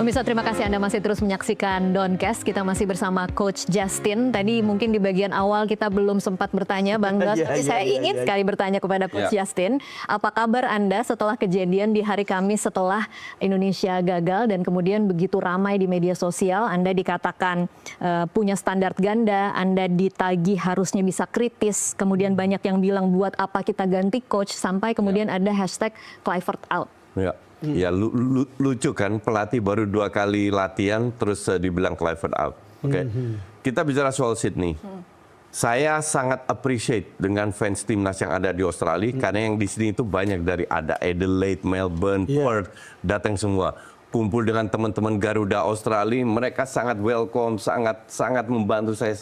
Pemirsa, terima kasih Anda masih terus menyaksikan Doncast. Kita masih bersama Coach Justin. Tadi mungkin di bagian awal kita belum sempat bertanya, Bang Dos. Tapi saya ingin sekali bertanya kepada Coach Justin. Apa kabar Anda setelah kejadian di hari Kamis setelah Indonesia gagal dan kemudian begitu ramai di media sosial? Anda dikatakan punya standar ganda, Anda ditagih harusnya bisa kritis. Kemudian banyak yang bilang buat apa kita ganti coach, sampai kemudian ada hashtag Kluivert out. Ya, lucu kan, pelatih baru 2 kali latihan terus dibilang Kluivert out. Oke. Kita bicara soal Sydney. Saya sangat appreciate dengan fans timnas yang ada di Australia karena yang di sini itu banyak dari ada Adelaide, Melbourne, Perth, datang semua. Kumpul dengan teman-teman Garuda Australia, mereka sangat welcome, sangat membantu saya.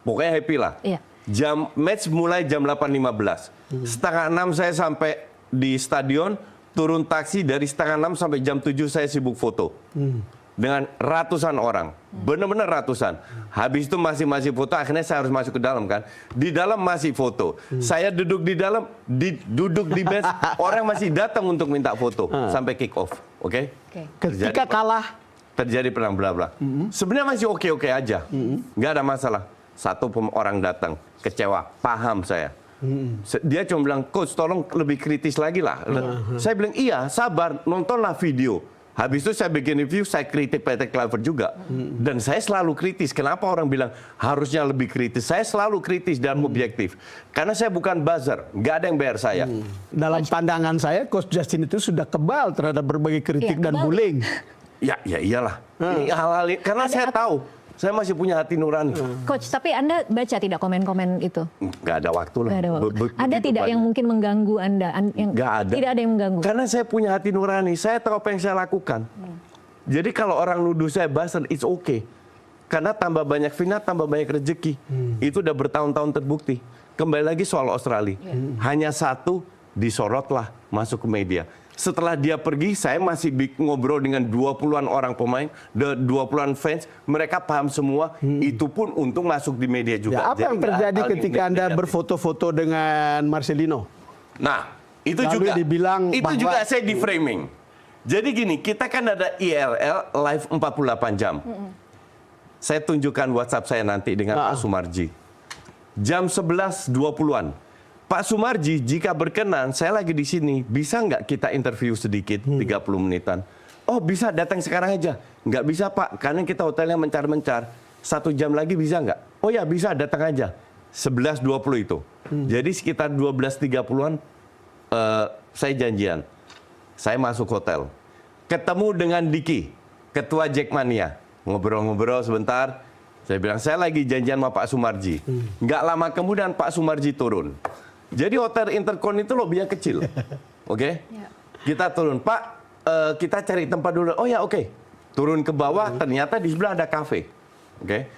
Pokoknya happy lah. Match mulai jam 8.15. Setengah 6 saya sampai di stadion. Turun taksi dari setengah 6 sampai jam 7 saya sibuk foto. Dengan ratusan orang. Benar-benar ratusan. Habis itu masih foto, akhirnya saya harus masuk ke dalam kan. Di dalam masih foto. Saya duduk di dalam, duduk di bench, orang masih datang untuk minta foto. Sampai kick off. Oke? Ketika kalah. Terjadi perang bla-bla. Sebenarnya masih oke-oke aja. Nggak ada masalah. Satu orang datang, kecewa, paham saya. Dia cuma bilang, coach tolong lebih kritis lagi lah. Saya bilang, iya sabar, nontonlah video. Habis itu saya bikin review, saya kritik PT Kluivert juga. Dan saya selalu kritis. Kenapa orang bilang harusnya lebih kritis? Saya selalu kritis dan objektif. Karena saya bukan buzzer, nggak ada yang bayar saya. Dalam pandangan saya, Coach Justin itu sudah kebal terhadap berbagai kritik dan bullying. Ya iyalah. Hal-hal karena saya tahu. Saya masih punya hati nurani. Coach, tapi Anda baca tidak komen-komen itu? Nggak ada waktu lah. Ada tidak yang mungkin mengganggu Anda? Nggak ada. Tidak ada yang mengganggu? Karena saya punya hati nurani. Saya tahu apa yang saya lakukan. Jadi kalau orang nuduh saya buzzer, it's okay. Karena tambah banyak final, tambah banyak rezeki. Itu udah bertahun-tahun terbukti. Kembali lagi soal Australia. Hanya satu disorotlah masuk ke media. Setelah dia pergi, saya masih ngobrol dengan 20-an orang pemain, 20-an fans. Mereka paham semua, itu pun untung masuk di media juga. Ya, apa yang terjadi ketika Anda berfoto-foto dengan Marcelino? Nah, itu lalu juga dibilang itu bahwa juga saya di framing. Jadi gini, kita kan ada IRL live 48 jam. Saya tunjukkan WhatsApp saya nanti dengan Pak Sumarji. Jam 11.20-an. Pak Sumarji, jika berkenan, saya lagi di sini, bisa nggak kita interview sedikit, 30 menitan? Oh bisa, datang sekarang aja. Nggak bisa Pak, karena kita hotelnya mencar-mencar. 1 jam lagi bisa nggak? Oh ya bisa, datang aja. 11.20 itu. Jadi sekitar 12.30-an saya janjian. Saya masuk hotel. Ketemu dengan Diki, ketua Jackmania. Ngobrol-ngobrol sebentar. Saya bilang, saya lagi janjian sama Pak Sumarji. Nggak lama kemudian Pak Sumarji turun. Jadi hotel Intercon itu lobbynya kecil, oke? Kita turun, Pak, kita cari tempat dulu. Oh ya, oke. Turun ke bawah, ternyata di sebelah ada kafe, oke?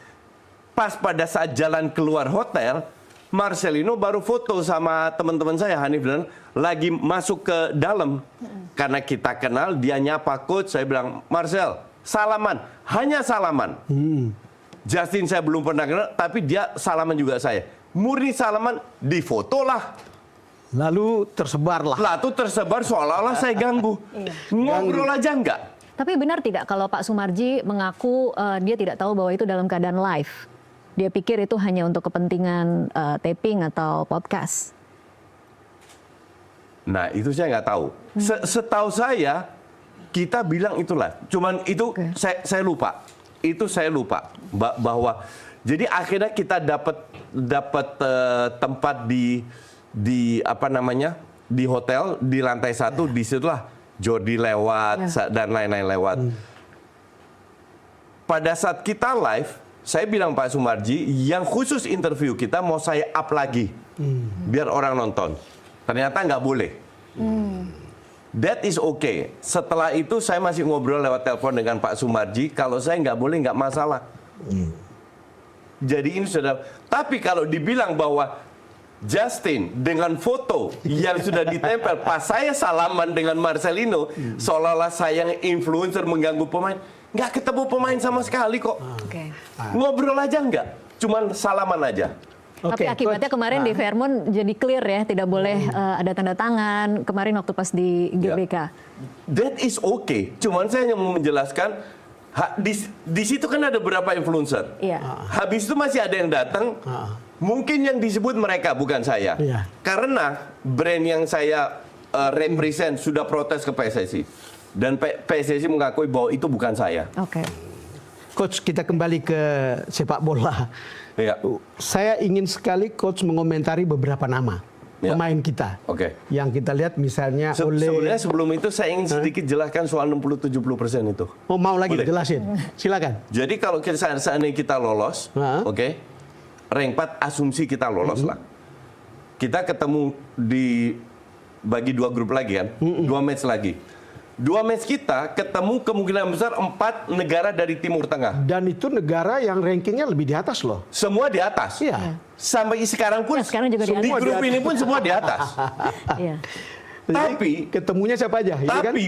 Pas pada saat jalan keluar hotel, Marcelino baru foto sama teman-teman saya, Hanif dan lagi masuk ke dalam. Karena kita kenal, dia nyapa coach, saya bilang, Marcel, salaman, hanya salaman. Justin saya belum pernah kenal, tapi dia salaman juga saya. Murni salaman, difotolah. Lalu tersebarlah. Lalu tersebar seolah-olah saya ganggu. Ngobrol aja enggak. Tapi benar tidak kalau Pak Sumarji mengaku dia tidak tahu bahwa itu dalam keadaan live? Dia pikir itu hanya untuk kepentingan taping atau podcast. Nah itu saya nggak tahu. Setahu saya, kita bilang itulah. Cuman itu saya lupa. Itu saya lupa bahwa jadi akhirnya kita dapat tempat di apa namanya di hotel di lantai 1, disitulah Jordi lewat dan lain-lain lewat. Pada saat kita live, saya bilang Pak Sumarji, yang khusus interview kita mau saya up lagi biar orang nonton. Ternyata nggak boleh. That is okay. Setelah itu saya masih ngobrol lewat telepon dengan Pak Sumarji. Kalau saya nggak boleh, nggak masalah. Jadi ini sudah. Tapi kalau dibilang bahwa Justin dengan foto yang sudah ditempel pas saya salaman dengan Marcelino, seolah-olah saya yang influencer mengganggu pemain, nggak ketemu pemain sama sekali kok. Ngobrol aja nggak, cuman salaman aja. Tapi akibatnya kemarin di Fairmont jadi clear ya, tidak boleh ada tanda tangan kemarin waktu pas di GBK. That is okay. Cuman saya hanya mau menjelaskan, di situ kan ada beberapa influencer. Iya. Habis itu masih ada yang datang. Mungkin yang disebut mereka, bukan saya. Iya. Karena brand yang saya represent sudah protes ke PSSI. Dan PSSI mengakui bahwa itu bukan saya. Oke. Coach, kita kembali ke sepak bola. Ya. Saya ingin sekali Coach mengomentari beberapa nama pemain kita. Oke. Yang kita lihat misalnya oleh... Sebenarnya sebelum itu saya ingin sedikit jelaskan soal 60-70% itu. Oh, mau lagi Boleh? jelasin? Silakan. Jadi kalau seandainya kita lolos, oke, rank 4 asumsi kita lolos lah. Kita ketemu bagi 2 grup lagi kan, 2 match lagi. 2 match kita ketemu kemungkinan besar 4 negara dari Timur Tengah. Dan itu negara yang rankingnya lebih di atas loh. Semua di atas. Iya. Sampai sekarang pun, Ya, sekarang juga di di atas. grup ini pun semua di atas. Iya. Jadi, ketemunya siapa aja? Iya kan? Tapi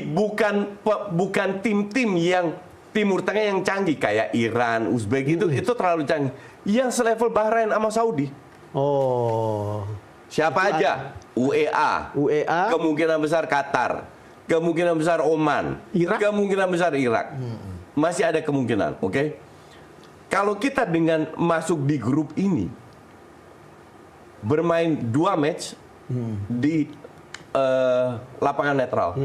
bukan tim-tim yang Timur Tengah yang canggih kayak Iran, Uzbek itu terlalu canggih. Yang selevel Bahrain sama Saudi. Oh. Siapa aja? UEA. Kemungkinan besar Qatar. Kemungkinan besar Oman. Irak? Kemungkinan besar Irak. Masih ada kemungkinan, oke? Kalau kita dengan masuk di grup ini bermain 2 match di lapangan netral.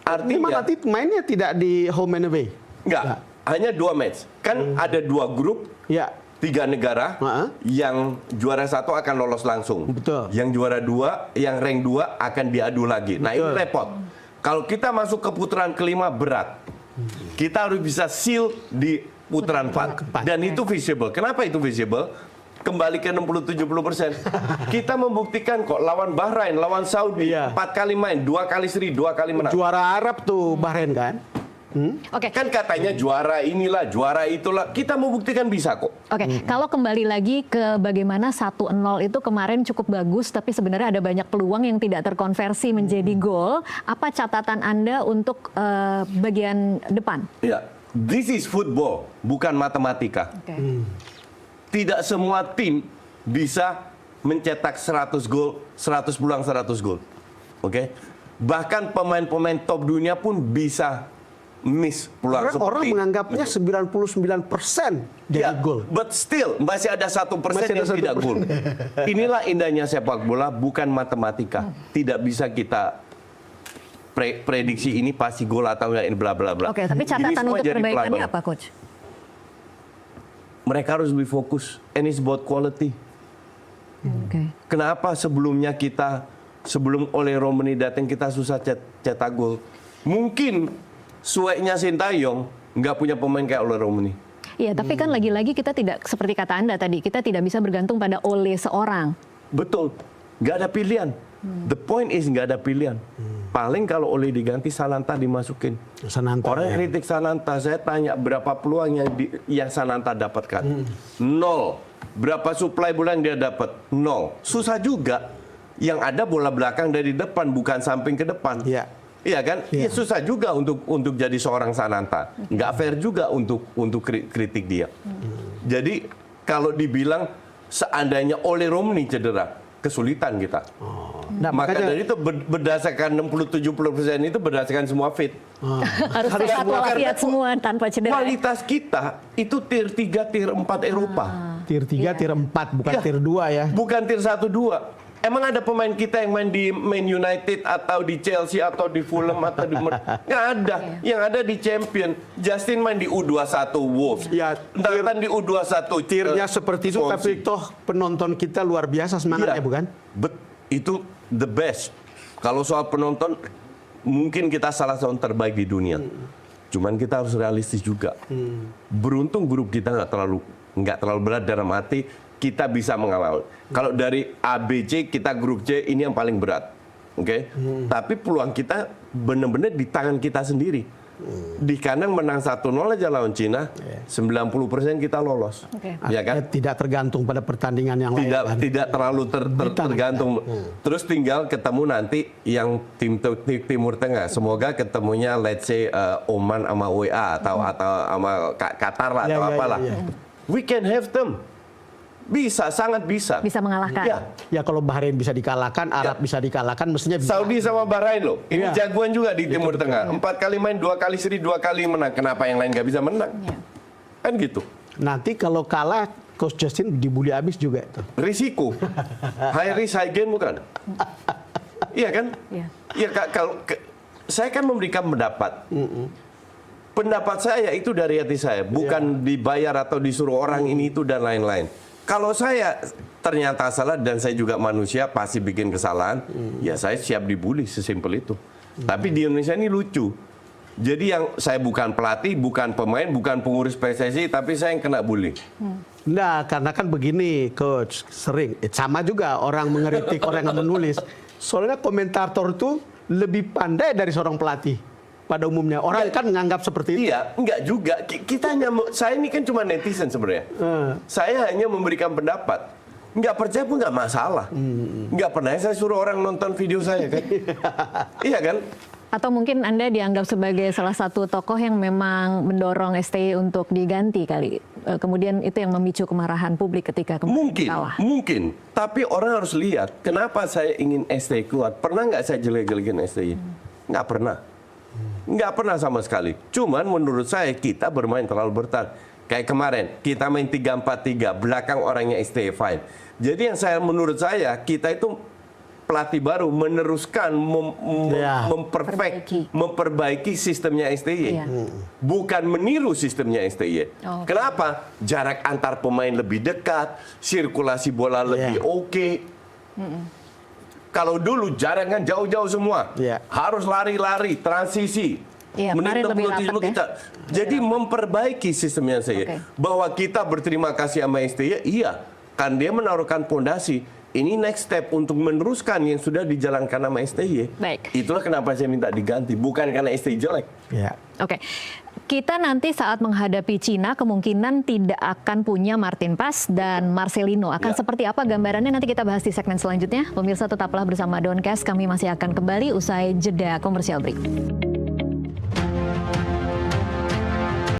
Artinya nanti mainnya tidak di home and away? enggak, hanya 2 match. Kan ada 2 grup. Ya. 3 negara yang juara 1 akan lolos langsung. Betul. Yang juara 2, yang rank 2 akan diadu lagi. Nah, ini repot. Kalau kita masuk ke putaran kelima berat. Kita harus bisa seal di putaran 4. Dan itu visible. Kenapa itu visible? Kembali ke 60-70%. Kita membuktikan kok lawan Bahrain, lawan Saudi, 4 kali main, 2 kali seri, 2 kali menang. Juara Arab tuh Bahrain kan? Oke. Kan katanya juara inilah, juara itulah. Kita membuktikan bisa kok. Oke, kalau kembali lagi ke bagaimana 1-0 itu kemarin cukup bagus, tapi sebenarnya ada banyak peluang yang tidak terkonversi menjadi gol. Apa catatan Anda untuk bagian depan? Ya, this is football, bukan matematika. Oke. Tidak semua tim bisa mencetak 100 gol, 100 peluang 100 gol. Oke? Bahkan pemain-pemain top dunia pun bisa miss peluang seperti Orang menganggapnya 99% jadi gol. But still masih ada 1% yang tidak gol. Inilah indahnya sepak bola, bukan matematika. Tidak bisa kita prediksi ini pasti gol atau enggak, ini bla bla bla. Oke, tapi catatan untuk perbaikannya apa, Coach? Mereka harus lebih fokus. And it's about quality. Oke. Kenapa sebelumnya sebelum Ole Romani datang kita susah cetak gol? Mungkin sueknya Sintayong nggak punya pemain kayak Ole Romani. Iya, tapi kan lagi-lagi kita tidak, seperti kata Anda tadi, kita tidak bisa bergantung pada Ole seorang. Betul, nggak ada pilihan. The point is nggak ada pilihan. Paling kalau Ole diganti, Sananta dimasukin. Orang kritik Sananta, saya tanya berapa peluang yang Sananta dapatkan? 0. Berapa suplai bola yang dia dapat? 0. Susah juga. Yang ada bola belakang dari depan, bukan samping ke depan. Iya. Iya kan? Ya, susah juga untuk jadi seorang Sananta. Nggak fair juga untuk kritik dia. Jadi kalau dibilang seandainya Ole Romani cedera, kesulitan kita. Nah, Maka makanya dari itu berdasarkan 60-70% itu berdasarkan semua fit. Harus sehat walafiat semua tanpa cedera. Kualitas kita itu tier 3, tier 4 Eropa. tier 3, tier 4, bukan Iya. tier 2 ya. Bukan tier 1, 2. Emang ada pemain kita yang main di Man United atau di Chelsea atau di Fulham atau di nggak ada. Yang ada di Champion. Justin main di U21 Wolves. Ya, Nathan di U21. Tiernya seperti itu, Swansea. tapi toh penonton kita luar biasa semangatnya, Iya. bukan? Itu the best. Kalau soal penonton, mungkin kita salah satu terbaik di dunia. Cuman kita harus realistis juga. Beruntung grup kita nggak terlalu berat dalam arti kita bisa mengawal. Kalau dari A, B, C, kita grup C ini yang paling berat. Oke? Tapi peluang kita benar-benar di tangan kita sendiri. Di kandang menang 1-0 aja lawan Cina, 90% kita lolos. Ya kan? Tidak tergantung pada pertandingan yang lain. kan? Tidak terlalu tergantung. Terus tinggal ketemu nanti yang tim Timur Tengah. Semoga ketemunya let's say Oman sama UEA atau sama Qatar lah atau apalah. iya. We can have them. Bisa, sangat bisa. Bisa mengalahkan. Ya. Ya kalau Bahrain bisa dikalahkan, Arab bisa dikalahkan, mestinya bisa. Saudi sama Bahrain loh. Ini Iya. jagoan juga di Timur Tengah. 4 kali main, 2 kali seri, 2 kali menang. Kenapa yang lain nggak bisa menang? Iya. Kan gitu. Nanti kalau kalah, Coach Justin dibully habis juga itu. Risiko. High risk, high gain bukan? Iya kan? Iya. Iya, saya kan memberikan pendapat. Pendapat saya itu dari hati saya, bukan dibayar atau disuruh orang ini itu dan lain-lain. Kalau saya ternyata salah dan saya juga manusia pasti bikin kesalahan, ya saya siap dibully, sesimpel itu. Tapi di Indonesia ini lucu. Jadi yang saya bukan pelatih, bukan pemain, bukan pengurus PSSI, tapi saya yang kena bully. Nah, karena kan begini, Coach, sering. Sama juga orang mengeritik, orang yang menulis. Soalnya komentator itu lebih pandai dari seorang pelatih. Pada umumnya, orang kan menganggap seperti itu. Iya, enggak juga. Kita hanya, saya ini kan cuma netizen sebenarnya. Saya hanya memberikan pendapat. Enggak percaya pun enggak masalah. Enggak pernah saya suruh orang nonton video saya kan. Iya kan? Atau mungkin Anda dianggap sebagai salah satu tokoh yang memang mendorong STY untuk diganti kali. Kemudian itu yang memicu kemarahan publik ketika kemudian kalah. Mungkin. Tapi orang harus lihat, kenapa saya ingin STY keluar. Pernah nggak saya jelek-jelekin STY? Nggak pernah. Nggak pernah sama sekali. Cuman menurut saya kita bermain terlalu bertahan. Kayak kemarin, kita main 3-4-3, belakang orangnya STY 5. Jadi yang menurut saya, kita itu pelatih baru meneruskan, memperbaiki sistemnya STY. Bukan meniru sistemnya STY. Kenapa? Jarak antar pemain lebih dekat, sirkulasi bola lebih oke. Kalau dulu jarak kan jauh-jauh semua. Harus lari-lari, transisi. Menit lebih rapat, kita. Jadi memperbaiki sistemnya STY. Bahwa kita berterima kasih sama STY, iya. Kan dia menaruhkan fondasi. Ini next step untuk meneruskan yang sudah dijalankan sama STY. Baik. Itulah kenapa saya minta diganti, bukan karena STY jelek. Oke. Kita nanti saat menghadapi Cina kemungkinan tidak akan punya Martin Paes dan Marcelino. Akan seperti apa gambarannya nanti kita bahas di segmen selanjutnya. Pemirsa tetaplah bersama Doncast, kami masih akan kembali usai jeda komersial break.